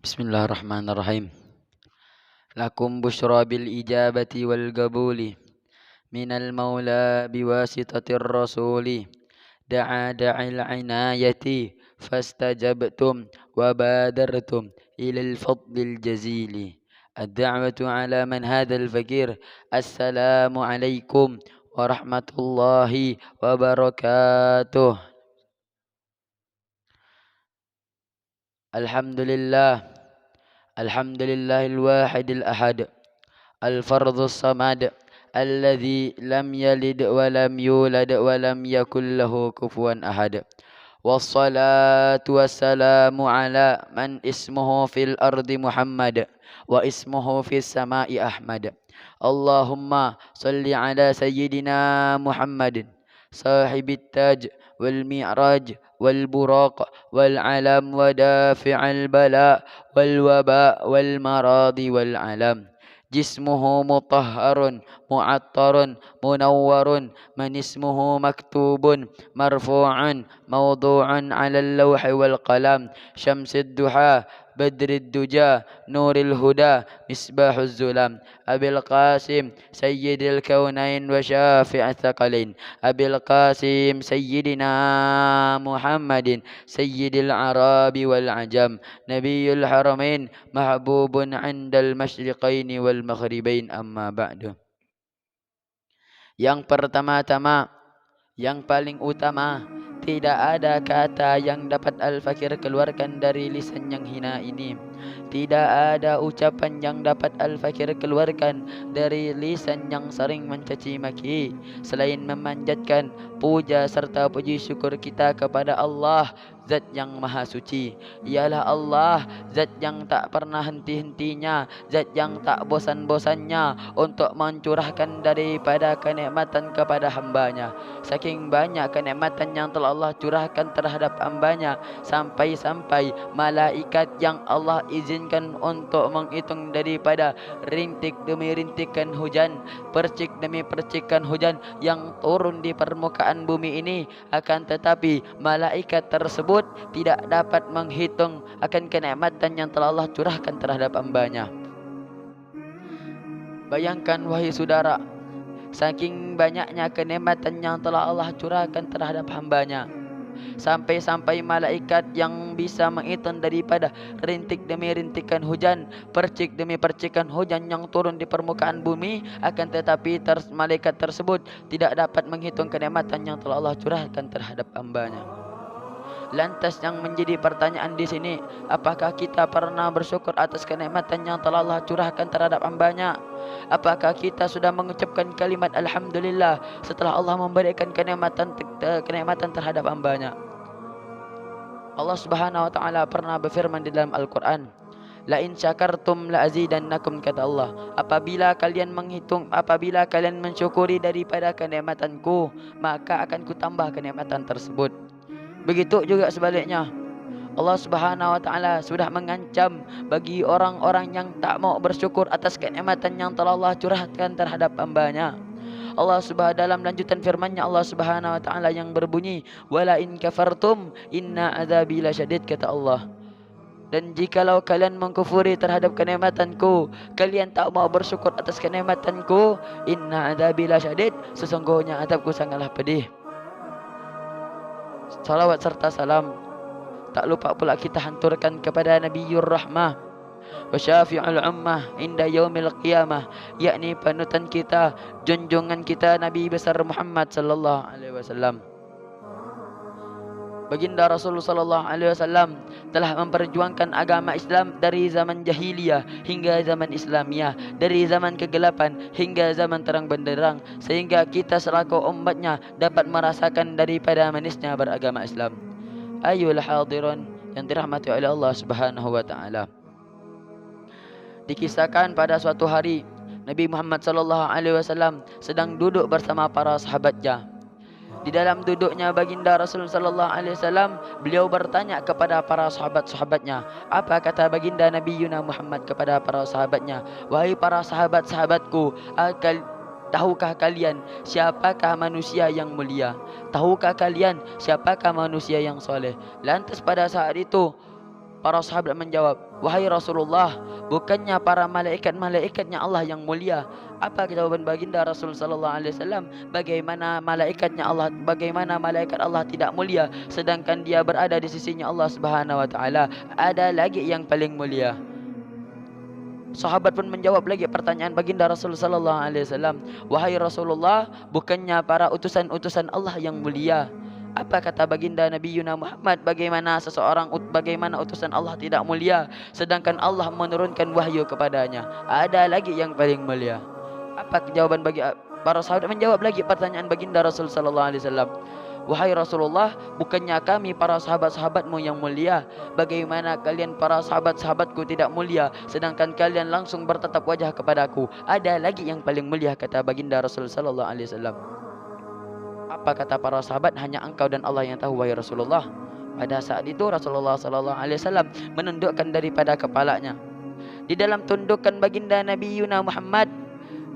Bismillahirrahmanirrahim. Lakum busyra bil ijabati wal qabuli minal maula biwasitatir rasuli da'a da'il inayati fastajabtum wa badartum ilal fadlil jazili. Ad-da'watu ala man hadal fakir. Assalamu alaikum warahmatullahi wabarakatuh. Alhamdulillah. Alhamdulillahil wahidil ahad. Al-fardhus samad. Alladhi lam yalid wa lam yulad wa lam yakul lahu kufuwan ahad. Wassalatu wassalamu ala man ismuhu fil ardi Muhammad wa ismuhu fis samai Ahmad. Allahumma salli ala sayyidina Muhammadin sahibit taj wal mi'raj wal buraq wal alam wa dafi'al bala wal waba wal maradi wal alam. Jismuhu mutahharun mu'attarun munawwarun man ismuhu maktubun marfu'un mawdu'un 'alal lawhi wal qalam. Syamsid duha badrid duja nuril huda misbahuz zulam. Abil Qasim sayyidil kaunain wa syafi'at thaqalain. Abil Qasim sayyidina Muhammadin sayyidil arabi wal ajam. Nabiyul haramain mahbubun 'indal masyriqaini wal maghribain. Amma ba'du. Yang pertama-tama, yang paling utama, tidak ada kata yang dapat Al-Fakir keluarkan dari lisan yang hina ini. Tidak ada ucapan yang dapat Al-Fakir keluarkan dari lisan yang sering mencaci maki, selain memanjatkan puja serta puji syukur kita kepada Allah, Zat yang maha suci. Ialah Allah, Zat yang tak pernah henti-hentinya, Zat yang tak bosan-bosannya untuk mencurahkan daripada kenikmatan kepada hambanya. Saking banyak kenikmatan yang telah Allah curahkan terhadap hambanya, sampai-sampai malaikat yang Allah izinkan untuk menghitung daripada rintik demi rintikan hujan, percik demi percikan hujan yang turun di permukaan bumi ini, akan tetapi malaikat tersebut tidak dapat menghitung akan kenikmatan yang telah Allah curahkan terhadap hambanya. Bayangkan wahai saudara, saking banyaknya kenikmatan yang telah Allah curahkan terhadap hambanya, sampai-sampai malaikat yang bisa menghitung daripada rintik demi rintikan hujan, percik demi percikan hujan yang turun di permukaan bumi, akan tetapi malaikat tersebut tidak dapat menghitung kenikmatan yang telah Allah curahkan terhadap hambanya. Lantas yang menjadi pertanyaan di sini, apakah kita pernah bersyukur atas kenikmatan yang telah Allah curahkan terhadap hambanya? Apakah kita sudah mengucapkan kalimat Alhamdulillah setelah Allah memberikan kenikmatan terhadap hambanya? Allah Subhanahu wa taala pernah berfirman di dalam Al-Qur'an, la in syakartum la azidannakum, kata Allah, apabila kalian mensyukuri daripada kenikmatanku, maka akan kutambah kenikmatan tersebut. Begitu juga sebaliknya, Allah Subhanahu wa taala sudah mengancam bagi orang-orang yang tak mau bersyukur atas kenikmatan yang telah Allah curahkan terhadap hambanya. Allah Subhanahu dalam lanjutan firman-Nya, Allah Subhanahu wa taala yang berbunyi, wala in kafartum inna adzabi lasyadid, kata Allah. Dan jikalau kalian mengkufuri terhadap kenikmatanku, kalian tak mau bersyukur atas kenikmatanku, inna adzabi lasyadid, sesungguhnya azabku sangatlah pedih. Salawat serta salam tak lupa pula kita hanturkan kepada Nabiyyur Rahmah wa syafi'ul ummah inda yaumil qiyamah, yakni panutan kita, junjungan kita, Nabi besar Muhammad sallallahu alaihi wasallam. Baginda Rasulullah sallallahu alaihi wasallam telah memperjuangkan agama Islam dari zaman jahiliyah hingga zaman Islamiyah, dari zaman kegelapan hingga zaman terang benderang, sehingga kita selaku umatnya dapat merasakan daripada manisnya beragama Islam. Ayyuhal hadirun yang dirahmati oleh Allah Subhanahu wa taala. Dikisahkan pada suatu hari Nabi Muhammad sallallahu alaihi wasallam sedang duduk bersama para sahabatnya. Di dalam duduknya baginda Rasul sallallahu alaihi wasallam, beliau bertanya kepada para sahabat-sahabatnya. Apa kata baginda Nabi Yuna Muhammad kepada para sahabatnya? Wahai para sahabat-sahabatku, tahukah kalian siapakah manusia yang mulia? Tahukah kalian siapakah manusia yang soleh? Lantas pada saat itu para sahabat menjawab, wahai Rasulullah, bukannya para malaikat-malaikatnya Allah yang mulia? Apa jawaban baginda Rasul sallallahu alaihi wasallam? Bagaimana malaikatnya Allah, bagaimana malaikat Allah tidak mulia sedangkan dia berada di sisinya Allah Subhanahu wa taala? Ada lagi yang paling mulia. Sahabat pun menjawab lagi pertanyaan baginda Rasul sallallahu alaihi wasallam, wahai Rasulullah, bukannya para utusan-utusan Allah yang mulia? Apa kata baginda Nabi Yuna Muhammad? Bagaimana utusan Allah tidak mulia sedangkan Allah menurunkan wahyu kepadanya? Ada lagi yang paling mulia. Apa jawaban bagi para sahabat? Menjawab lagi pertanyaan baginda Rasul sallallahu alaihi wasallam, wahai Rasulullah, bukannya kami para sahabat-sahabatmu yang mulia? Bagaimana kalian para sahabat-sahabatku tidak mulia sedangkan kalian langsung bertatap wajah kepadaku? Ada lagi yang paling mulia, kata baginda Rasul sallallahu alaihi wasallam. Apa kata para sahabat? Hanya engkau dan Allah yang tahu, wahai Rasulullah. Pada saat itu Rasulullah sallallahu alaihi wasallam menundukkan daripada kepalanya. Di dalam tundukan baginda Nabi Yuna Muhammad,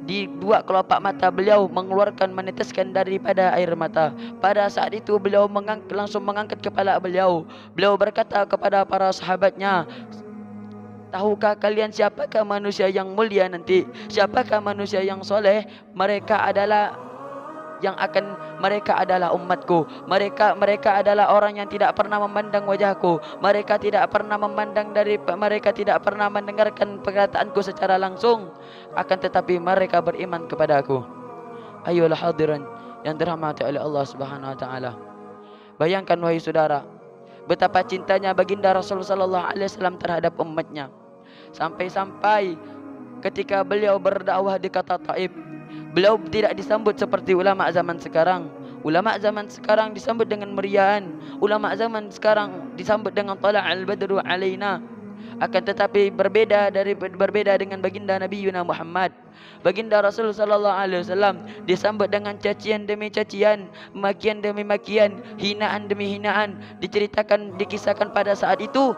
di dua kelopak mata beliau meneteskan daripada air mata. Pada saat itu beliau langsung mengangkat kepala beliau. Beliau berkata kepada para sahabatnya, tahukah kalian siapakah manusia yang mulia nanti? Siapakah manusia yang soleh? Mereka adalah umatku. Mereka adalah orang yang tidak pernah memandang wajahku. Mereka tidak pernah mendengarkan perkataanku secara langsung. Akan tetapi mereka beriman kepadaku. Ayolah hadirin yang dirahmati oleh Allah Subhanahu wa taala. Bayangkan wahai saudara, betapa cintanya baginda Rasul sallallahu alaihi wasallam terhadap umatnya. Sampai-sampai ketika beliau berdakwah di kota Taif, beliau tidak disambut seperti ulama zaman sekarang. Ulama zaman sekarang disambut dengan meriahan. Ulama zaman sekarang disambut dengan tala'al badru alaina. Akan tetapi berbeda dengan baginda Nabi Yuna Muhammad. Baginda Rasul sallallahu alaihi wasallam disambut dengan cacian demi cacian, makian demi makian, hinaan demi hinaan. Dikisahkan pada saat itu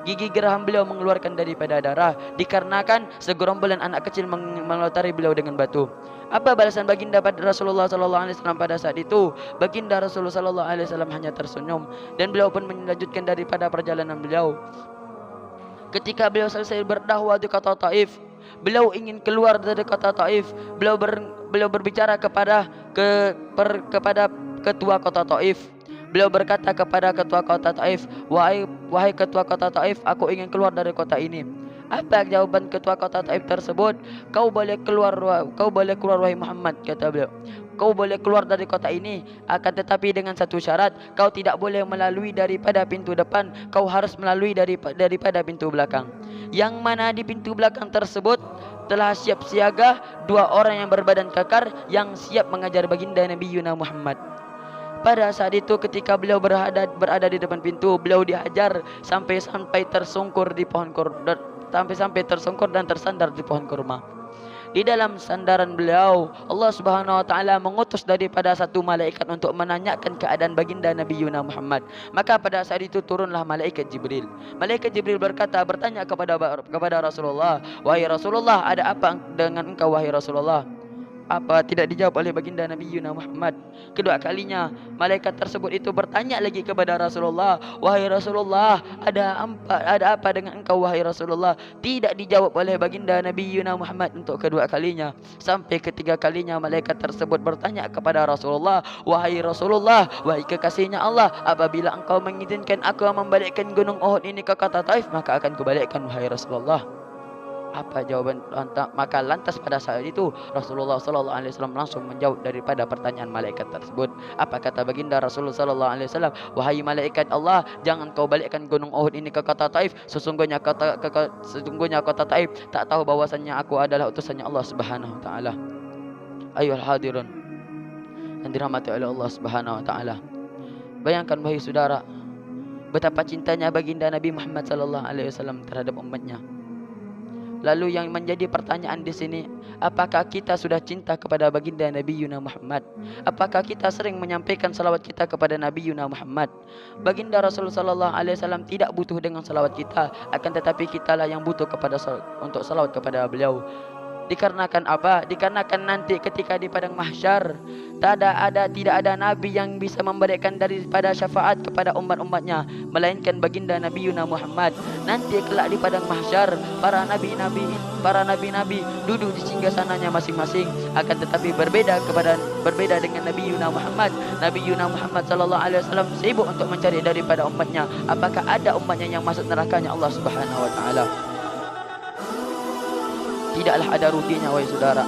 gigi geraham beliau mengeluarkan daripada darah dikarenakan segerombolan anak kecil melotari beliau dengan batu. Apa balasan baginda pada Rasulullah sallallahu alaihi wasallam pada saat itu? Baginda Rasulullah sallallahu alaihi wasallam hanya tersenyum dan beliau pun melanjutkan daripada perjalanan beliau. Ketika beliau selesai berdakwah di kota Taif, beliau ingin keluar dari kota Taif. Beliau berbicara kepada ketua kota Taif. Beliau berkata kepada ketua kota Taif, wahai ketua kota Taif, aku ingin keluar dari kota ini. Apa jawaban ketua kota Taif tersebut? Kau boleh keluar wahai Muhammad, kata beliau. Kau boleh keluar dari kota ini, akan tetapi dengan satu syarat, kau tidak boleh melalui daripada pintu depan, kau harus melalui daripada pintu belakang. Yang mana di pintu belakang tersebut telah siap siaga dua orang yang berbadan kekar yang siap mengajar baginda Nabi Yuna Muhammad. Pada saat itu ketika beliau berada di depan pintu, beliau dihajar sampai tersungkur dan tersandar di pohon kurma. Di dalam sandaran beliau, Allah Subhanahu wa taala mengutus daripada satu malaikat untuk menanyakan keadaan baginda Nabi Yuna Muhammad. Maka pada saat itu turunlah malaikat Jibril. Malaikat Jibril bertanya kepada Rasulullah, wahai Rasulullah, ada apa dengan engkau wahai Rasulullah? Apa tidak dijawab oleh baginda Nabi Yuna Muhammad. Kedua kalinya malaikat tersebut itu bertanya lagi kepada Rasulullah, wahai Rasulullah, ada apa dengan engkau wahai Rasulullah? Tidak dijawab oleh baginda Nabi Yuna Muhammad untuk kedua kalinya. Sampai ketiga kalinya malaikat tersebut bertanya kepada Rasulullah, wahai Rasulullah, wahai kekasihnya Allah, apabila engkau mengizinkan aku membalikkan gunung Uhud ini ke kota Taif, maka akan kubalikkan wahai Rasulullah. Apa jawaban? Maka lantas pada saat itu Rasulullah sallallahu alaihi wasallam langsung menjawab daripada pertanyaan malaikat tersebut. Apa kata baginda Rasulullah sallallahu alaihi wasallam? Wahai malaikat Allah, jangan kau balikkan gunung Uhud ini ke kota Taif. Sesungguhnya kota Taif tak tahu bahwasannya aku adalah utusannya Allah Subhanahu wa taala. Ayuhal hadirun yang dirahmati oleh Allah Subhanahu wa taala. Bayangkan wahai saudara, betapa cintanya baginda Nabi Muhammad sallallahu alaihi wasallam terhadap umatnya. Lalu yang menjadi pertanyaan di sini, apakah kita sudah cinta kepada baginda Nabi Yuna Muhammad? Apakah kita sering menyampaikan salawat kita kepada Nabi Yuna Muhammad? Baginda Rasulullah sallallahu alaihi wasallam tidak butuh dengan salawat kita, akan tetapi kitalah yang butuh untuk salawat kepada beliau. Dikarenakan apa? Dikarenakan nanti ketika di padang mahsyar tidak ada nabi yang bisa memberikan daripada syafaat kepada umat-umatnya melainkan baginda Nabi Yuna Muhammad. Nanti kelak di padang mahsyar para nabi duduk di singgasananya masing-masing, akan tetapi berbeda dengan Nabi Yuna Muhammad. Nabi Yuna Muhammad sallallahu alaihi wasallam sibuk untuk mencari daripada umatnya apakah ada umatnya yang masuk nerakanya Allah Subhanahu wa taala. Tidaklah ada ruginya wahai saudara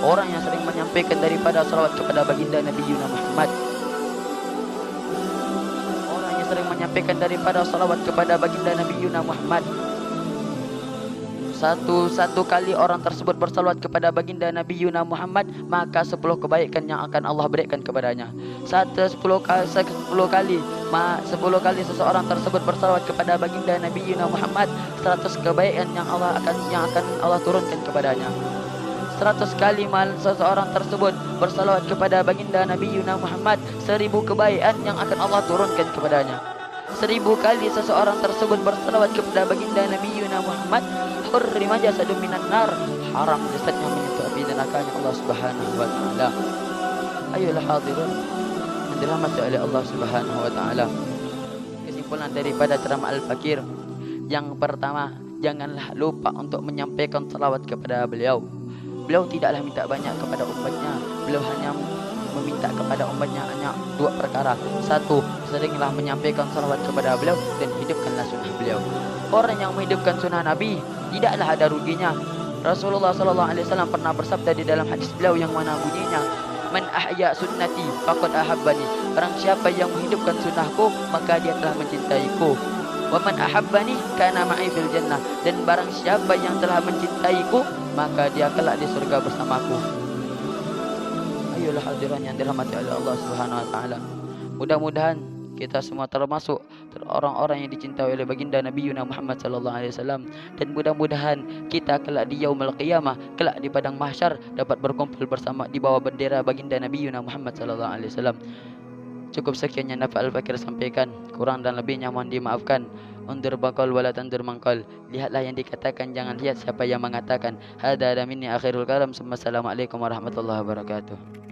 orang yang sering menyampaikan daripada salawat kepada baginda Nabi Yuna Muhammad. Orang yang sering menyampaikan daripada salawat kepada baginda Nabi Yuna Muhammad. Satu kali orang tersebut bersalawat kepada baginda Nabi Yuna Muhammad, maka 10 kebaikan yang akan Allah berikan kepadanya. 10 kali seseorang tersebut bersalawat kepada baginda Nabi Yuna Muhammad, 100 kebaikan yang akan Allah turunkan kepadanya. 100 kali seseorang tersebut bersalawat kepada baginda Nabi Yuna Muhammad, 1000 kebaikan yang akan Allah turunkan kepadanya. 1000 kali seseorang tersebut bersalawat kepada baginda Nabi Yuna Muhammad, hurrima jasadun minan nar, haram jasadnya menyentuh api nerakanya Allah Subhanahu wa taala. Ayolah hadirun yang dirahmati oleh Allah Subhanahu wa taala. Kesimpulan daripada ceramah Al-Fakir, yang pertama, janganlah lupa untuk menyampaikan salawat kepada beliau. Beliau tidaklah minta banyak kepada umatnya, beliau hanya meminta kepada umatnya hanya 2 perkara. 1, seringlah menyampaikan salawat kepada beliau dan hidupkanlah sunnah beliau. Orang yang menghidupkan sunnah Nabi tidaklah ada ruginya. Rasulullah sallallahu alaihi wasallam pernah bersabda di dalam hadis beliau yang mana bunyinya, "Man ahya sunnati faqad ahabbani." Barang siapa yang menghidupkan sunnahku, maka dia telah mencintaiku. Wa man ahabbani kana ma'i fil jannah. Dan barang siapa yang telah mencintaiku, maka dia kelak di surga bersamaku. Ayolah hadirin yang dirahmati oleh Allah Subhanahu wa taala. Mudah-mudahan kita semua termasuk orang-orang yang dicintai oleh baginda Nabi Yuna Muhammad sallallahu alaihi wasallam, dan mudah-mudahan kita kelak di yaumul qiyamah, kelak di padang mahsyar dapat berkumpul bersama di bawah bendera baginda Nabi Yuna Muhammad sallallahu alaihi wasallam. Cukup sekian yang dapat Al-Fakir sampaikan, kurang dan lebihnya mohon dimaafkan. Undur bakal wala tandur mangkal. Lihatlah yang dikatakan, jangan lihat siapa yang mengatakan. Hada minni akhirul kalam. Assalamualaikum warahmatullahi wabarakatuh.